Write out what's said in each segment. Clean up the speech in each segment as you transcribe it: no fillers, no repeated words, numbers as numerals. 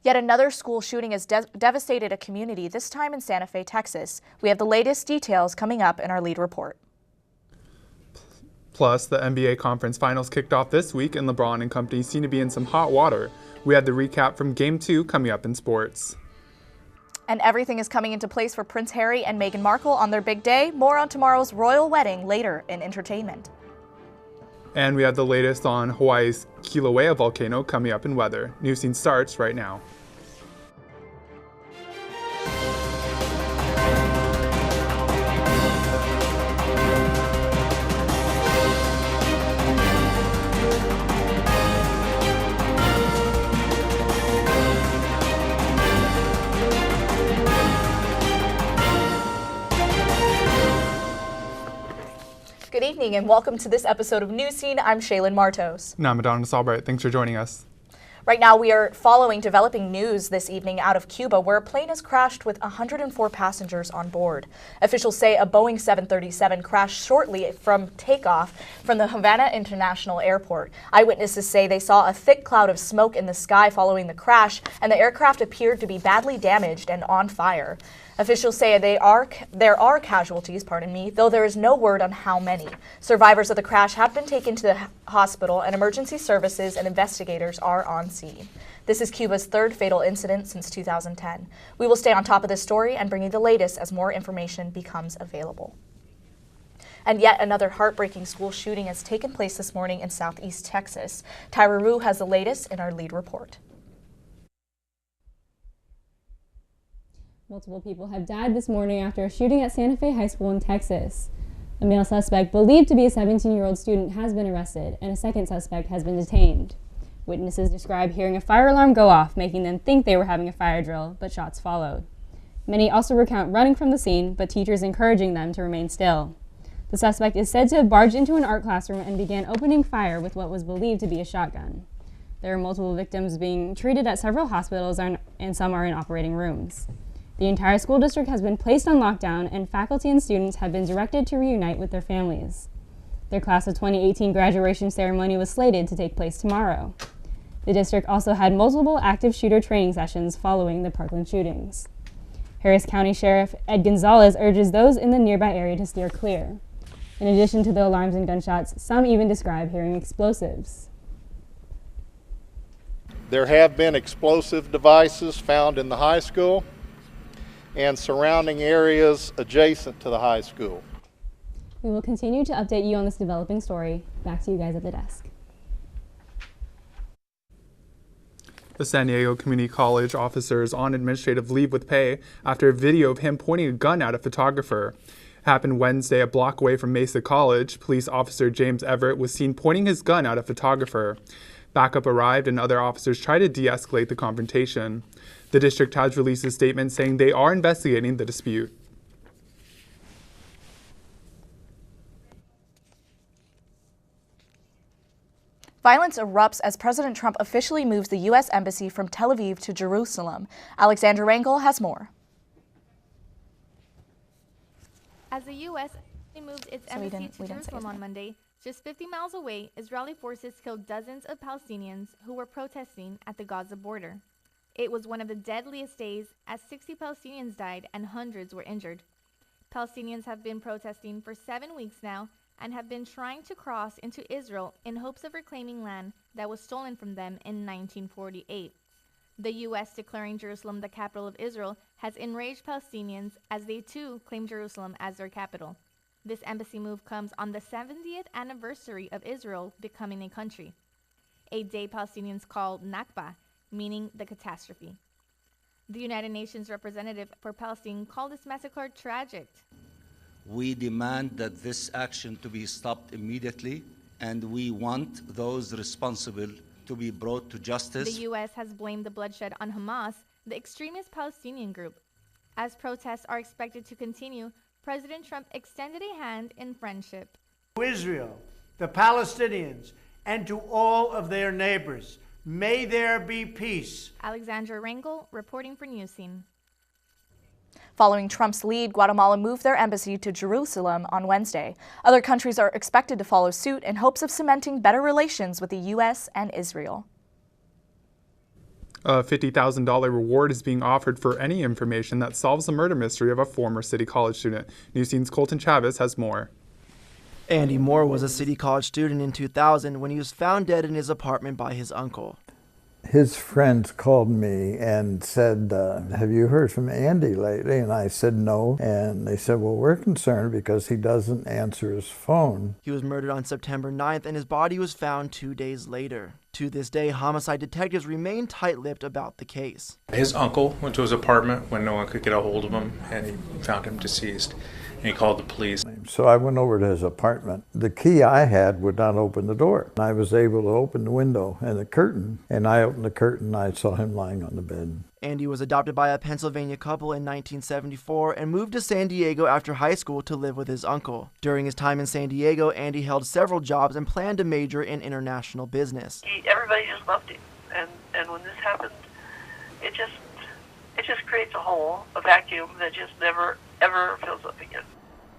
Yet another school shooting has devastated a community, this time in Santa Fe, Texas. We have the latest details coming up in our lead report. Plus, the NBA Conference Finals kicked off this week, and LeBron and company seem to be in some hot water. We have the recap from Game 2 coming up in sports. And everything is coming into place for Prince Harry and Meghan Markle on their big day. More on tomorrow's royal wedding later in entertainment. And we have the latest on Hawaii's Kilauea volcano coming up in weather. Newscene starts right now. Good evening and welcome to this episode of Newscene. I'm Shaylin Martos. And I'm Adonis Albright. Thanks for joining us. Right now we are following developing news this evening out of Cuba, where a plane has crashed with 104 passengers on board. Officials say a Boeing 737 crashed shortly from takeoff from the Havana International Airport. Eyewitnesses say they saw a thick cloud of smoke in the sky following the crash, and the aircraft appeared to be badly damaged and on fire. Officials say there are casualties, though there is no word on how many. Survivors of the crash have been taken to the hospital, and emergency services and investigators are on scene. This is Cuba's third fatal incident since 2010. We will stay on top of this story and bring you the latest as more information becomes available. And yet another heartbreaking school shooting has taken place this morning in southeast Texas. Tyra Rue has the latest in our lead report. Multiple people have died this morning after a shooting at Santa Fe High School in Texas. A male suspect believed to be a 17-year-old student has been arrested, and a second suspect has been detained. Witnesses describe hearing a fire alarm go off, making them think they were having a fire drill, but shots followed. Many also recount running from the scene, but teachers encouraging them to remain still. The suspect is said to have barged into an art classroom and began opening fire with what was believed to be a shotgun. There are multiple victims being treated at several hospitals, and some are in operating rooms. The entire school district has been placed on lockdown, and faculty and students have been directed to reunite with their families. Their class of 2018 graduation ceremony was slated to take place tomorrow. The district also had multiple active shooter training sessions following the Parkland shootings. Harris County Sheriff Ed Gonzalez urges those in the nearby area to steer clear. In addition to the alarms and gunshots, some even describe hearing explosives. There have been explosive devices found in the high school and surrounding areas adjacent to the high school. We will continue to update you on this developing story. Back to you guys at the desk. The San Diego Community College officer is on administrative leave with pay after a video of him pointing a gun at a photographer. It happened Wednesday a block away from Mesa College. Police officer James Everett was seen pointing his gun at a photographer. Backup arrived and other officers tried to de-escalate the confrontation. The district has released a statement saying they are investigating the dispute. Violence erupts as President Trump officially moves the U.S. Embassy from Tel Aviv to Jerusalem. Alexandra Rangel has more. As the U.S. moved its embassy to Jerusalem on Monday, just 50 miles away, Israeli forces killed dozens of Palestinians who were protesting at the Gaza border. It was one of the deadliest days, as 60 Palestinians died and hundreds were injured. Palestinians have been protesting for 7 weeks now and have been trying to cross into Israel in hopes of reclaiming land that was stolen from them in 1948. The U.S. declaring Jerusalem the capital of Israel has enraged Palestinians as they too claim Jerusalem as their capital. This embassy move comes on the 70th anniversary of Israel becoming a country, a day Palestinians call Nakba, meaning the catastrophe. The United Nations representative for Palestine called this massacre tragic. We demand that this action to be stopped immediately, and we want those responsible to be brought to justice. The U.S. has blamed the bloodshed on Hamas, the extremist Palestinian group. As protests are expected to continue, President Trump extended a hand in friendship. To Israel, the Palestinians, and to all of their neighbors, may there be peace. Alexandra Rangel reporting for Newscene. Following Trump's lead, Guatemala moved their embassy to Jerusalem on Wednesday. Other countries are expected to follow suit in hopes of cementing better relations with the U.S. and Israel. A $50,000 reward is being offered for any information that solves the murder mystery of a former City College student. Newscene's Colton Chavez has more. Andy Moore was a City College student in 2000 when he was found dead in his apartment by his uncle. His friends called me and said, have you heard from Andy lately? And I said no. And they said, well, we're concerned because he doesn't answer his phone. He was murdered on September 9th and his body was found 2 days later. To this day, homicide detectives remain tight-lipped about the case. His uncle went to his apartment when no one could get a hold of him, and he found him deceased. And he called the police. So I went over to his apartment. The key I had would not open the door. I was able to open the window and the curtain, and I opened the curtain and I saw him lying on the bed. Andy was adopted by a Pennsylvania couple in 1974 and moved to San Diego after high school to live with his uncle. During his time in San Diego, Andy held several jobs and planned to major in international business. Everybody just loved him, and when this happened, it just creates a hole, a vacuum that just never ever fills up again.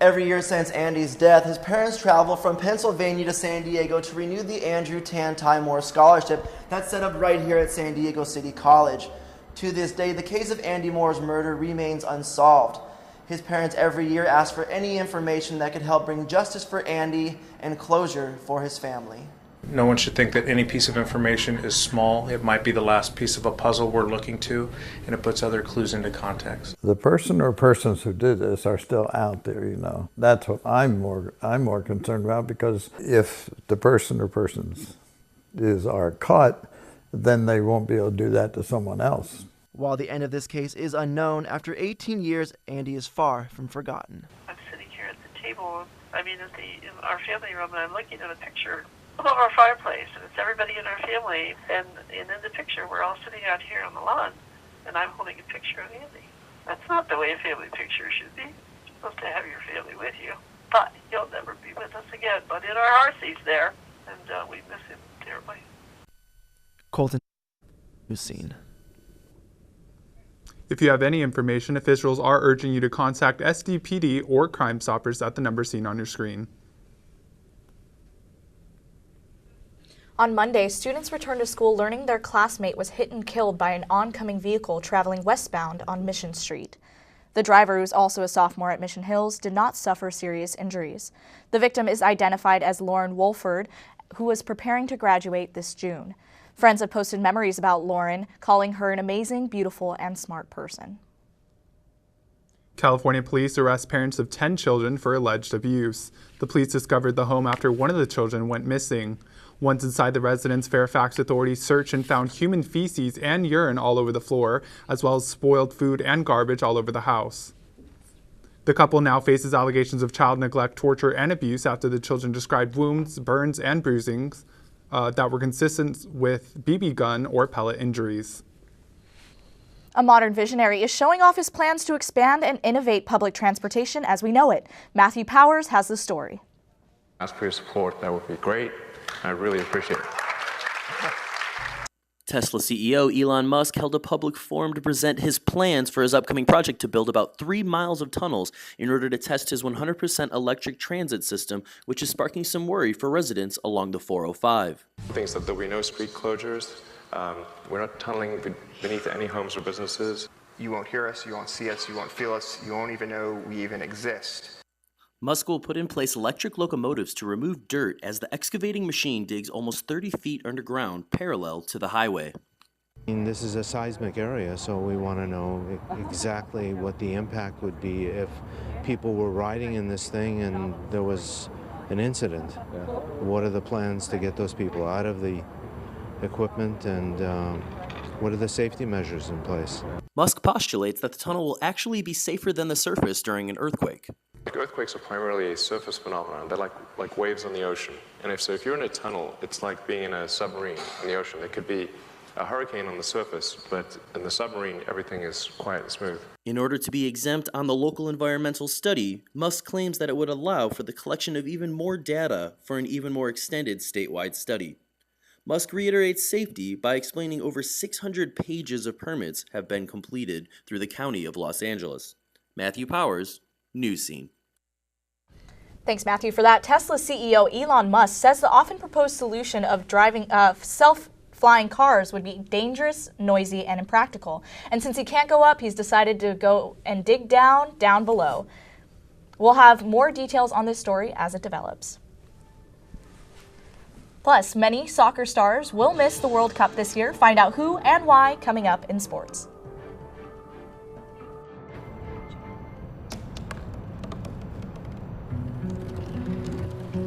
Every year since Andy's death, his parents travel from Pennsylvania to San Diego to renew the Andrew Tanti Moore Scholarship that's set up right here at San Diego City College. To this day, the case of Andy Moore's murder remains unsolved. His parents every year ask for any information that could help bring justice for Andy and closure for his family. No one should think that any piece of information is small. It might be the last piece of a puzzle we're looking to, and it puts other clues into context. The person or persons who did this are still out there, you know. That's what I'm more concerned about, because if the person or persons are caught, then they won't be able to do that to someone else. While the end of this case is unknown, after 18 years, Andy is far from forgotten. I'm sitting here at the table, in our family room, and I'm looking at a picture above our fireplace, and it's everybody in our family, and in the picture we're all sitting out here on the lawn, and I'm holding a picture of Andy. That's not the way a family picture should be. You're supposed to have your family with you, but he'll never be with us again. But in our hearts he's there, and we miss him terribly. Colton, Newscene. If you have any information, officials are urging you to contact SDPD or Crime Stoppers at the number seen on your screen. On Monday, students returned to school learning their classmate was hit and killed by an oncoming vehicle traveling westbound on Mission Street. The driver, who's also a sophomore at Mission Hills, did not suffer serious injuries. The victim is identified as Lauren Wolford, who was preparing to graduate this June. Friends have posted memories about Lauren, calling her an amazing, beautiful, and smart person. California police arrest parents of 10 children for alleged abuse. The police discovered the home after one of the children went missing. Once inside the residence, Fairfax authorities searched and found human feces and urine all over the floor, as well as spoiled food and garbage all over the house. The couple now faces allegations of child neglect, torture, and abuse after the children described wounds, burns, and bruisings that were consistent with BB gun or pellet injuries. A modern visionary is showing off his plans to expand and innovate public transportation as we know it. Matthew Powers has the story. Ask for your support. That would be great. I really appreciate it. Tesla CEO Elon Musk held a public forum to present his plans for his upcoming project to build about 3 miles of tunnels in order to test his 100% electric transit system, which is sparking some worry for residents along the 405. Things that there'll be no street closures. We're not tunneling beneath any homes or businesses. You won't hear us, you won't see us, you won't feel us, you won't even know we even exist. Musk will put in place electric locomotives to remove dirt as the excavating machine digs almost 30 feet underground parallel to the highway. This is a seismic area, so we want to know exactly what the impact would be if people were riding in this thing and there was an incident. What are the plans to get those people out of the equipment, and what are the safety measures in place? Musk postulates that the tunnel will actually be safer than the surface during an earthquake. Earthquakes are primarily a surface phenomenon. They're like waves on the ocean. And if you're in a tunnel, it's like being in a submarine in the ocean. There could be a hurricane on the surface, but in the submarine, everything is quiet and smooth. In order to be exempt on the local environmental study, Musk claims that it would allow for the collection of even more data for an even more extended statewide study. Musk reiterates safety by explaining over 600 pages of permits have been completed through the County of Los Angeles. Matthew Powers, Newscene. Thanks, Matthew, for that. Tesla CEO Elon Musk says the often proposed solution of driving flying cars would be dangerous, noisy, and impractical. And since he can't go up, he's decided to go and dig down below. We'll have more details on this story as it develops. Plus, many soccer stars will miss the World Cup this year. Find out who and why coming up in sports.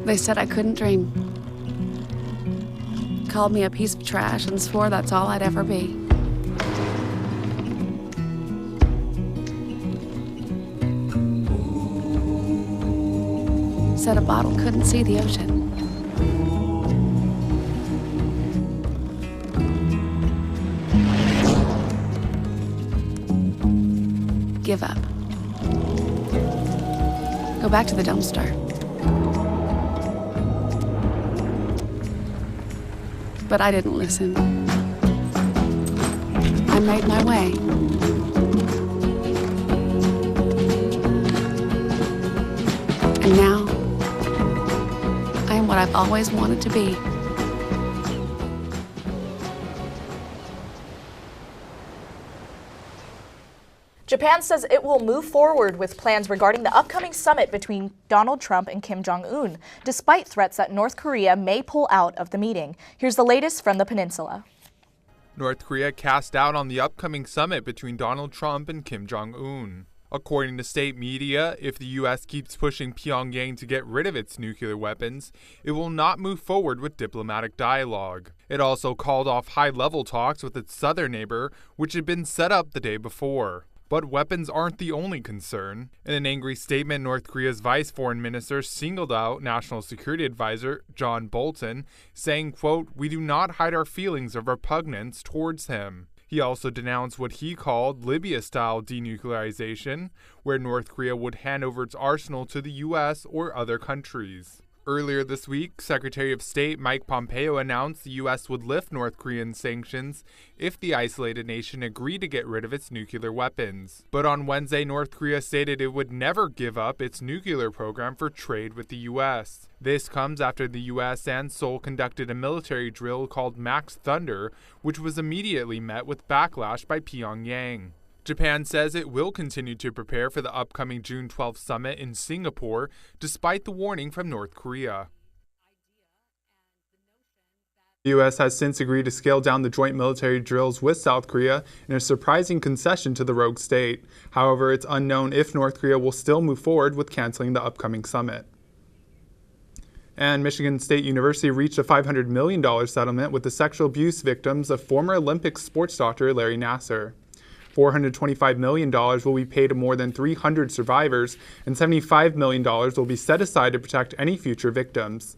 They said I couldn't dream. Called me a piece of trash and swore that's all I'd ever be. Said a bottle couldn't see the ocean. Give up. Go back to the dumpster. But I didn't listen. I made my way. And now, I am what I've always wanted to be. Japan says it will move forward with plans regarding the upcoming summit between Donald Trump and Kim Jong-un, despite threats that North Korea may pull out of the meeting. Here's the latest from the peninsula. North Korea cast doubt on the upcoming summit between Donald Trump and Kim Jong-un. According to state media, if the U.S. keeps pushing Pyongyang to get rid of its nuclear weapons, it will not move forward with diplomatic dialogue. It also called off high-level talks with its southern neighbor, which had been set up the day before. But weapons aren't the only concern. In an angry statement, North Korea's vice foreign minister singled out National Security Advisor John Bolton, saying, quote, "We do not hide our feelings of repugnance towards him." He also denounced what he called Libya-style denuclearization, where North Korea would hand over its arsenal to the U.S. or other countries. Earlier this week, Secretary of State Mike Pompeo announced the U.S. would lift North Korean sanctions if the isolated nation agreed to get rid of its nuclear weapons. But on Wednesday, North Korea stated it would never give up its nuclear program for trade with the U.S. This comes after the U.S. and Seoul conducted a military drill called Max Thunder, which was immediately met with backlash by Pyongyang. Japan says it will continue to prepare for the upcoming June 12th summit in Singapore, despite the warning from North Korea. The U.S. has since agreed to scale down the joint military drills with South Korea in a surprising concession to the rogue state. However, it's unknown if North Korea will still move forward with canceling the upcoming summit. And Michigan State University reached a $500 million settlement with the sexual abuse victims of former Olympic sports doctor Larry Nassar. $425 million will be paid to more than 300 survivors, and $75 million will be set aside to protect any future victims.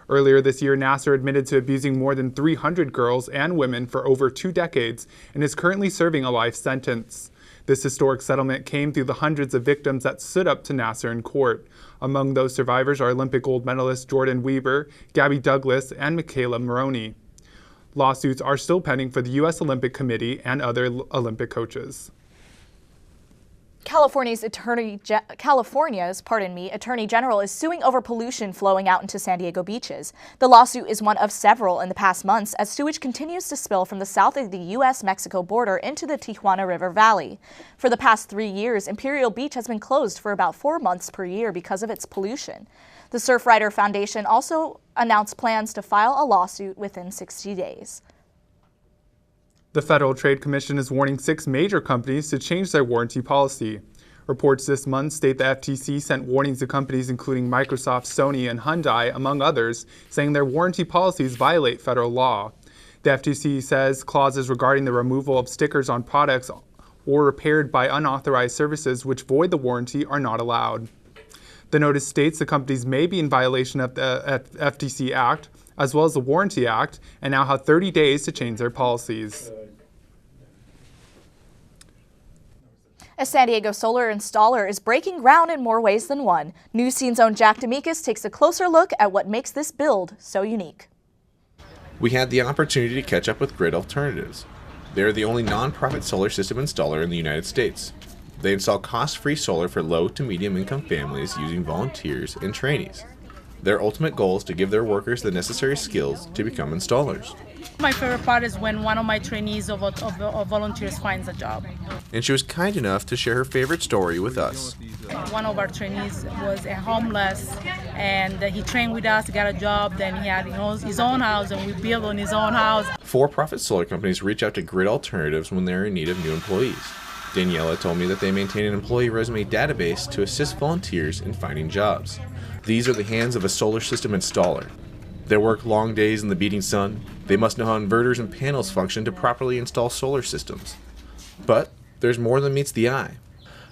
Earlier this year, Nassar admitted to abusing more than 300 girls and women for over 2 decades and is currently serving a life sentence. This historic settlement came through the hundreds of victims that stood up to Nassar in court. Among those survivors are Olympic gold medalist Jordan Weaver, Gabby Douglas, and Michaela Maroney. Lawsuits are still pending for the U.S. Olympic Committee and other Olympic coaches. California's Attorney General is suing over pollution flowing out into San Diego beaches. The lawsuit is one of several in the past months as sewage continues to spill from the south of the U.S.-Mexico border into the Tijuana River Valley. For the past 3 years, Imperial Beach has been closed for about 4 months per year because of its pollution. The Surfrider Foundation also announced plans to file a lawsuit within 60 days. The Federal Trade Commission is warning 6 major companies to change their warranty policy. Reports this month state the FTC sent warnings to companies including Microsoft, Sony, and Hyundai, among others, saying their warranty policies violate federal law. The FTC says clauses regarding the removal of stickers on products or repaired by unauthorized services which void the warranty are not allowed. The notice states the companies may be in violation of the FTC Act, as well as the Warranty Act, and now have 30 days to change their policies. A San Diego solar installer is breaking ground in more ways than one. Newscene's own Jack Demikas takes a closer look at what makes this build so unique. We had the opportunity to catch up with Grid Alternatives. They're the only non-profit solar system installer in the United States. They install cost-free solar for low to medium-income families using volunteers and trainees. Their ultimate goal is to give their workers the necessary skills to become installers. My favorite part is when one of my trainees or volunteers finds a job. And she was kind enough to share her favorite story with us. One of our trainees was homeless, and he trained with us, got a job, then he had his own house, and we built on his own house. For-profit solar companies reach out to Grid Alternatives when they're in need of new employees. Daniela told me that they maintain an employee resume database to assist volunteers in finding jobs. These are the hands of a solar system installer. They work long days in the beating sun. They must know how inverters and panels function to properly install solar systems. But there's more than meets the eye.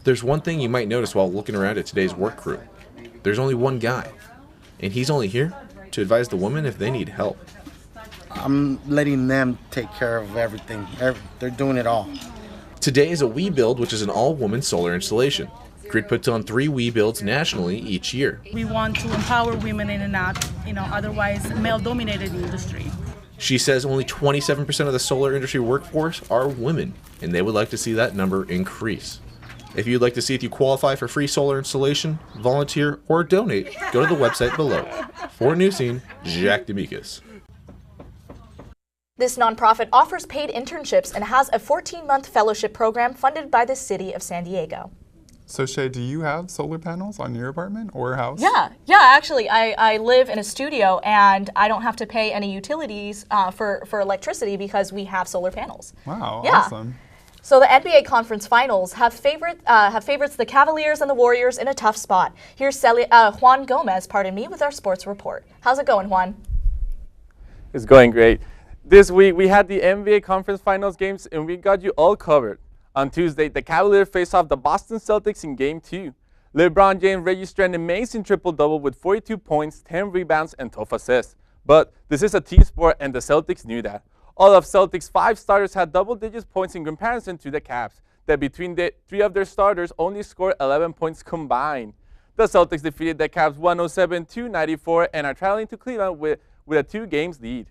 There's one thing you might notice while looking around at today's work crew. There's only one guy, and he's only here to advise the women if they need help. I'm letting them take care of everything. They're doing it all. Today is a We Build, which is an all-woman solar installation. Grid puts on 3 We Builds nationally each year. We want to empower women in an otherwise male-dominated industry. She says only 27% of the solar industry workforce are women, and they would like to see that number increase. If you'd like to see if you qualify for free solar installation, volunteer, or donate, go to the website below. For Newscene, Jack Demikas. This nonprofit offers paid internships and has a 14-month fellowship program funded by the city of San Diego. So Shay, do you have solar panels on your apartment or house? Yeah, actually, I live in a studio and I don't have to pay any utilities for electricity because we have solar panels. Wow, yeah. Awesome. So the NBA Conference Finals have favorites the Cavaliers and the Warriors in a tough spot. Here's Juan Gomez, with our sports report. How's it going, Juan? It's going great. This week we had the NBA Conference Finals games and we got you all covered. On Tuesday, the Cavaliers faced off the Boston Celtics in Game 2. LeBron James registered an amazing triple-double with 42 points, 10 rebounds, and 12 assists. But this is a team sport and the Celtics knew that. All of Celtics' 5 starters had double-digit points in comparison to the Cavs, that between the 3 of their starters only scored 11 points combined. The Celtics defeated the Cavs 107-94 and are traveling to Cleveland with a 2-game lead.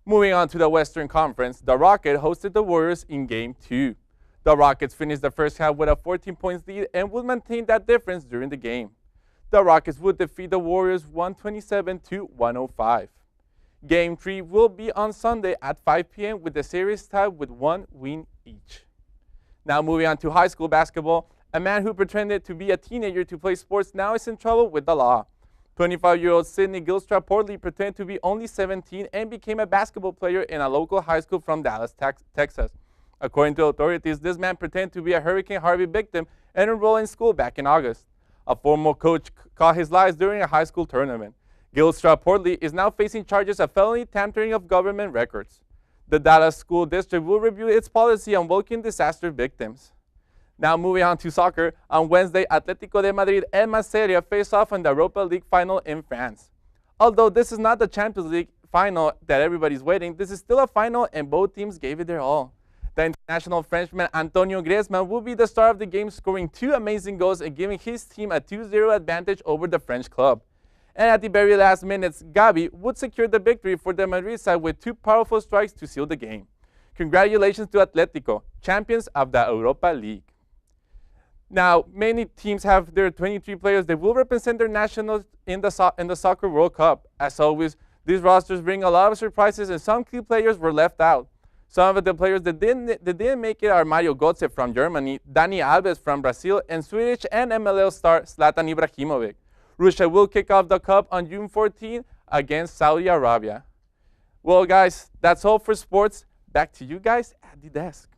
Moving on to the Western Conference, the Rockets hosted the Warriors in Game 2. The Rockets finished the first half with a 14-point lead and would maintain that difference during the game. The Rockets would defeat the Warriors 127-105. Game 3 will be on Sunday at 5 p.m. with the series tied with 1 win each. Now moving on to high school basketball, a man who pretended to be a teenager to play sports now is in trouble with the law. 25-year-old Sidney Gilstrap reportedly pretended to be only 17 and became a basketball player in a local high school from Dallas, Texas. According to authorities, this man pretended to be a Hurricane Harvey victim and enrolled in school back in August. A former coach caught his lies during a high school tournament. Gilstrap reportedly is now facing charges of felony tampering of government records. The Dallas School District will review its policy on welcoming disaster victims. Now moving on to soccer, on Wednesday, Atlético de Madrid and Marsella face off in the Europa League final in France. Although this is not the Champions League final that everybody's waiting, this is still a final and both teams gave it their all. The international Frenchman Antonio Griezmann will be the star of the game, scoring 2 amazing goals and giving his team a 2-0 advantage over the French club. And at the very last minutes, Gavi would secure the victory for the Madrid side with 2 powerful strikes to seal the game. Congratulations to Atletico, champions of the Europa League. Now, many teams have their 23 players that will represent their nationals in the Soccer World Cup. As always, these rosters bring a lot of surprises and some key players were left out. Some of the players that didn't make it are Mario Götze from Germany, Dani Alves from Brazil, and Swedish and MLS star Zlatan Ibrahimovic. Russia will kick off the Cup on June 14 against Saudi Arabia. Well, guys, that's all for sports. Back to you guys at the desk.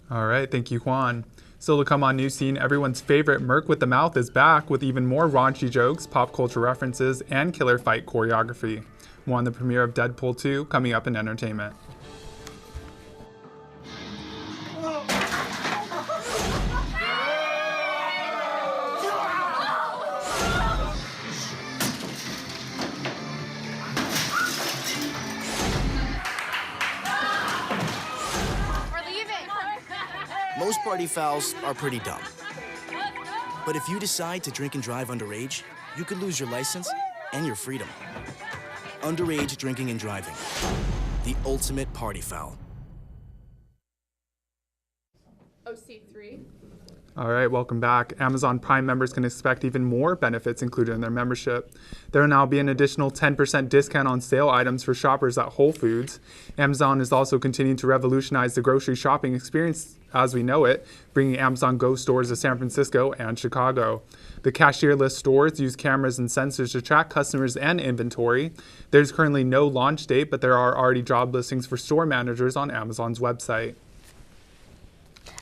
All right, thank you, Juan. Still to come on Newscene, everyone's favorite Merc with the Mouth is back with even more raunchy jokes, pop culture references, and killer fight choreography. More on the premiere of Deadpool 2 coming up in entertainment. Most party fouls are pretty dumb. But if you decide to drink and drive underage, you could lose your license and your freedom. Underage drinking and driving. The ultimate party foul. OC3. All right, welcome back. Amazon Prime members can expect even more benefits included in their membership. There will now be an additional 10% discount on sale items for shoppers at Whole Foods. Amazon is also continuing to revolutionize the grocery shopping experience as we know it, bringing Amazon Go stores to San Francisco and Chicago. The cashierless stores use cameras and sensors to track customers and inventory. There's currently no launch date, but there are already job listings for store managers on Amazon's website.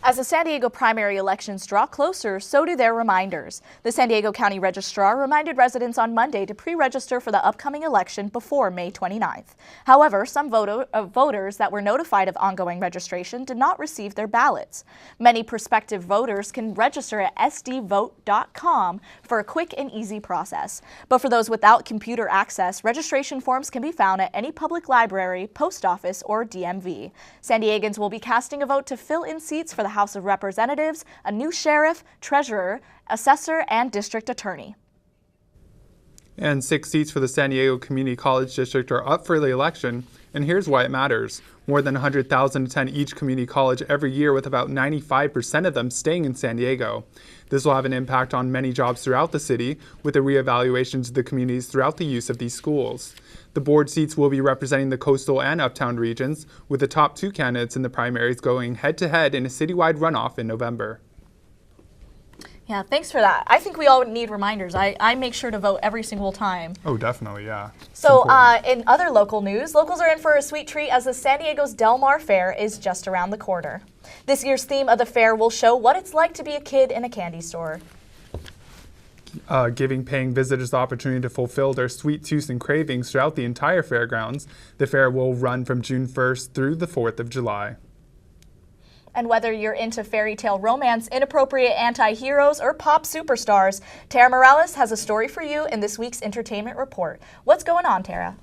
As the San Diego primary elections draw closer, so do their reminders. The San Diego County Registrar reminded residents on Monday to pre-register for the upcoming election before May 29th. However, some voters that were notified of ongoing registration did not receive their ballots. Many prospective voters can register at sdvote.com for a quick and easy process. But for those without computer access, registration forms can be found at any public library, post office, or DMV. San Diegans will be casting a vote to fill in seats for the House of Representatives, a new sheriff, treasurer, assessor, and district attorney. And 6 seats for the San Diego Community College District are up for the election, and here's why it matters. More than 100,000 attend each community college every year, with about 95% of them staying in San Diego. This will have an impact on many jobs throughout the city, with the reevaluations of the communities throughout the use of these schools. The board seats will be representing the coastal and uptown regions, with the top 2 candidates in the primaries going head-to-head in a citywide runoff in November. Yeah, thanks for that. I think we all need reminders. I make sure to vote every single time. Oh, definitely, yeah. So in other local news, locals are in for a sweet treat as the San Diego's Del Mar Fair is just around the corner. This year's theme of the fair will show what it's like to be a kid in a candy store. Giving paying visitors the opportunity to fulfill their sweet tooths and cravings throughout the entire fairgrounds. The fair will run from June 1st through the 4th of July. And whether you're into fairy tale romance, inappropriate anti-heroes, or pop superstars, Tara Morales has a story for you in this week's Entertainment Report. What's going on, Tara?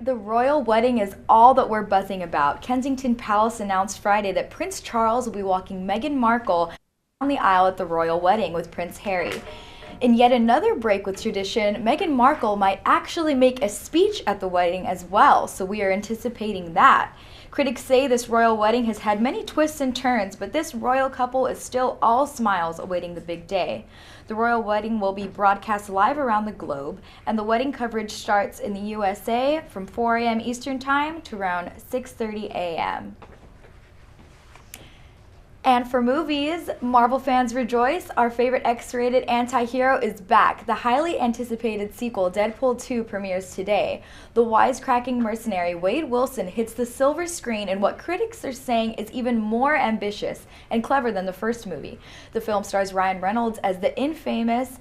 The royal wedding is all that we're buzzing about. Kensington Palace announced Friday that Prince Charles will be walking Meghan Markle down the aisle at the royal wedding with Prince Harry. In yet another break with tradition, Meghan Markle might actually make a speech at the wedding as well, so we are anticipating that. Critics say this royal wedding has had many twists and turns, but this royal couple is still all smiles awaiting the big day. The royal wedding will be broadcast live around the globe, and the wedding coverage starts in the USA from 4 a.m. Eastern Time to around 6:30 a.m. And for movies, Marvel fans rejoice. Our favorite X-rated anti-hero is back. The highly anticipated sequel, Deadpool 2, premieres today. The wisecracking mercenary Wade Wilson hits the silver screen in what critics are saying is even more ambitious and clever than the first movie. The film stars Ryan Reynolds as the infamous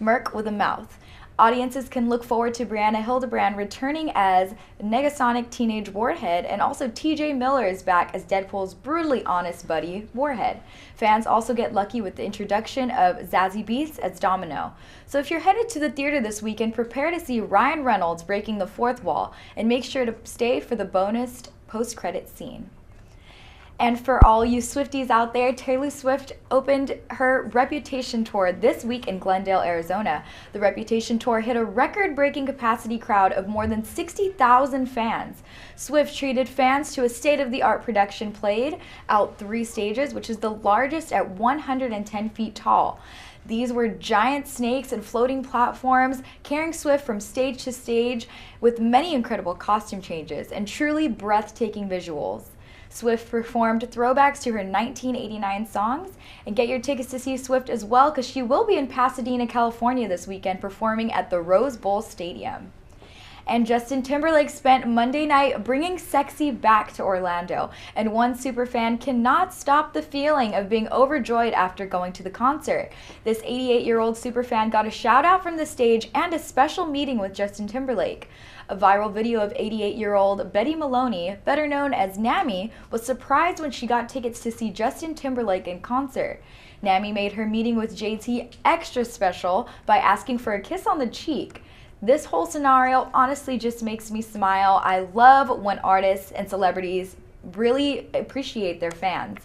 Merc with a Mouth. Audiences can look forward to Brianna Hildebrand returning as Negasonic teenage Warhead, and also TJ Miller is back as Deadpool's brutally honest buddy, Warhead. Fans also get lucky with the introduction of Zazie Beetz as Domino. So if you're headed to the theater this weekend, prepare to see Ryan Reynolds breaking the fourth wall, and make sure to stay for the bonus post-credit scene. And for all you Swifties out there, Taylor Swift opened her Reputation Tour this week in Glendale, Arizona. The Reputation Tour hit a record-breaking capacity crowd of more than 60,000 fans. Swift treated fans to a state-of-the-art production, played out 3 stages, which is the largest at 110 feet tall. These were giant snakes and floating platforms, carrying Swift from stage to stage with many incredible costume changes and truly breathtaking visuals. Swift performed throwbacks to her 1989 songs, and get your tickets to see Swift as well, because she will be in Pasadena, California this weekend performing at the Rose Bowl Stadium. And Justin Timberlake spent Monday night bringing sexy back to Orlando, and one superfan cannot stop the feeling of being overjoyed after going to the concert. This 88-year-old superfan got a shout out from the stage and a special meeting with Justin Timberlake. A viral video of 88-year-old Betty Maloney, better known as Nami, was surprised when she got tickets to see Justin Timberlake in concert. Nami made her meeting with JT extra special by asking for a kiss on the cheek. This whole scenario honestly just makes me smile. I love when artists and celebrities really appreciate their fans.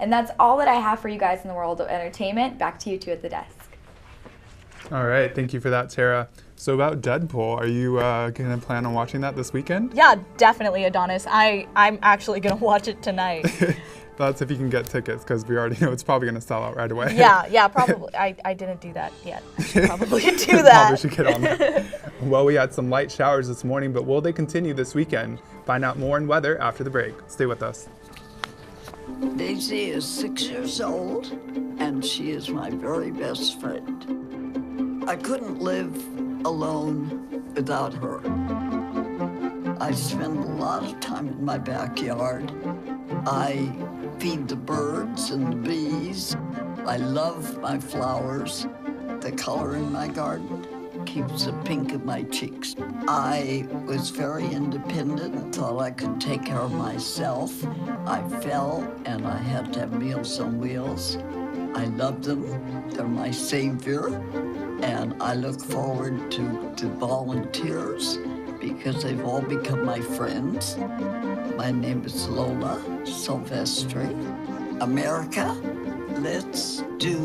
And that's all that I have for you guys in the world of entertainment. Back to you two at the desk. All right, thank you for that, Tara. So about Deadpool, are you going to plan on watching that this weekend? Yeah, definitely, Adonis. I'm actually going to watch it tonight. That's if you can get tickets, because we already know it's probably going to sell out right away. Yeah, probably. I didn't do that yet. I should probably do that. Probably should get on that. Well, we had some light showers this morning, but will they continue this weekend? Find out more on weather after the break. Stay with us. Daisy is 6 years old, and she is my very best friend. I couldn't live alone without her. I spend a lot of time in my backyard. I feed the birds and the bees. I love my flowers. The color in my garden keeps the pink in my cheeks. I was very independent, thought I could take care of myself. I fell and I had to have Meals on Wheels. I love them. They're my savior. And I look forward to the volunteers because they've all become my friends. My name is Lola Silvestri. America, let's do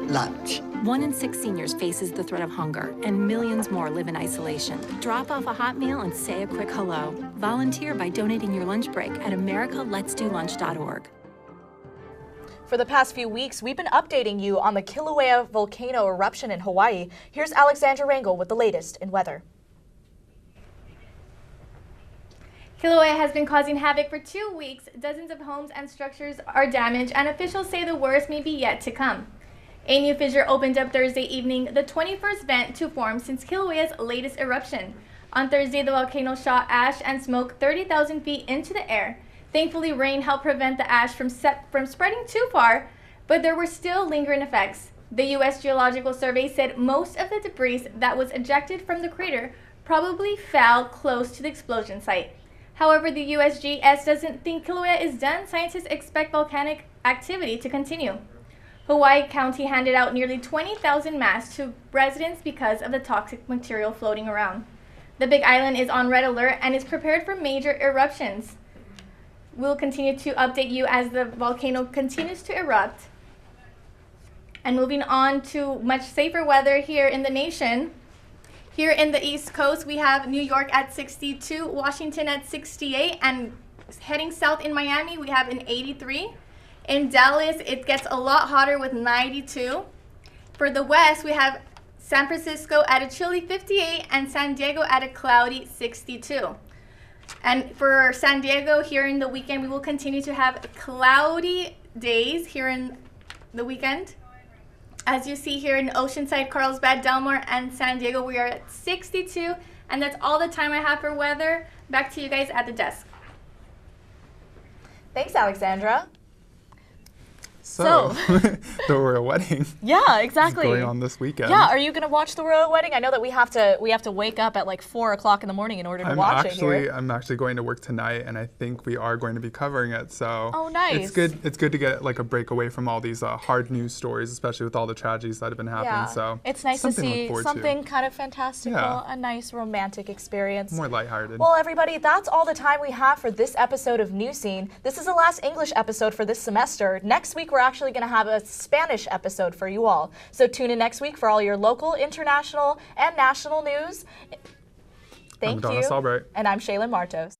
lunch. 1 in 6 seniors faces the threat of hunger, and millions more live in isolation. Drop off a hot meal and say a quick hello. Volunteer by donating your lunch break at americaletsdolunch.org. For the past few weeks, we've been updating you on the Kilauea volcano eruption in Hawaii. Here's Alexandra Rangel with the latest in weather. Kilauea has been causing havoc for 2 weeks. Dozens of homes and structures are damaged, and officials say the worst may be yet to come. A new fissure opened up Thursday evening, the 21st vent to form since Kilauea's latest eruption. On Thursday, the volcano shot ash and smoke 30,000 feet into the air. Thankfully, rain helped prevent the ash from spreading too far, but there were still lingering effects. The U.S. Geological Survey said most of the debris that was ejected from the crater probably fell close to the explosion site. However, the USGS doesn't think Kilauea is done. Scientists expect volcanic activity to continue. Hawaii County handed out nearly 20,000 masks to residents because of the toxic material floating around. The Big Island is on red alert and is prepared for major eruptions. We'll continue to update you as the volcano continues to erupt. And moving on to much safer weather here in the nation. Here in the East Coast, we have New York at 62, Washington at 68, and heading south in Miami, we have an 83. In Dallas, it gets a lot hotter with 92. For the West, we have San Francisco at a chilly 58 and San Diego at a cloudy 62. And for San Diego, here in the weekend, we will continue to have cloudy days here in the weekend. As you see here in Oceanside, Carlsbad, Del Mar, and San Diego, we are at 62. And that's all the time I have for weather. Back to you guys at the desk. Thanks, Alexandra. So the royal wedding. Yeah, exactly. Is going on this weekend. Yeah, are you going to watch the royal wedding? I know that we have to wake up at like 4 o'clock in the morning in order to watch it here. I'm actually going to work tonight, and I think we are going to be covering it. So oh, nice. It's good to get like a break away from all these hard news stories, especially with all the tragedies that have been happening. Yeah. So it's nice to see something kind of fantastical, a nice romantic experience. More lighthearted. Well, everybody, that's all the time we have for this episode of Newscene. This is the last English episode for this semester. Next week, we're actually going to have a Spanish episode for you all. So tune in next week for all your local, international, and national news. Thank you. I'm Adonis Albright. And I'm Shaylin Martos.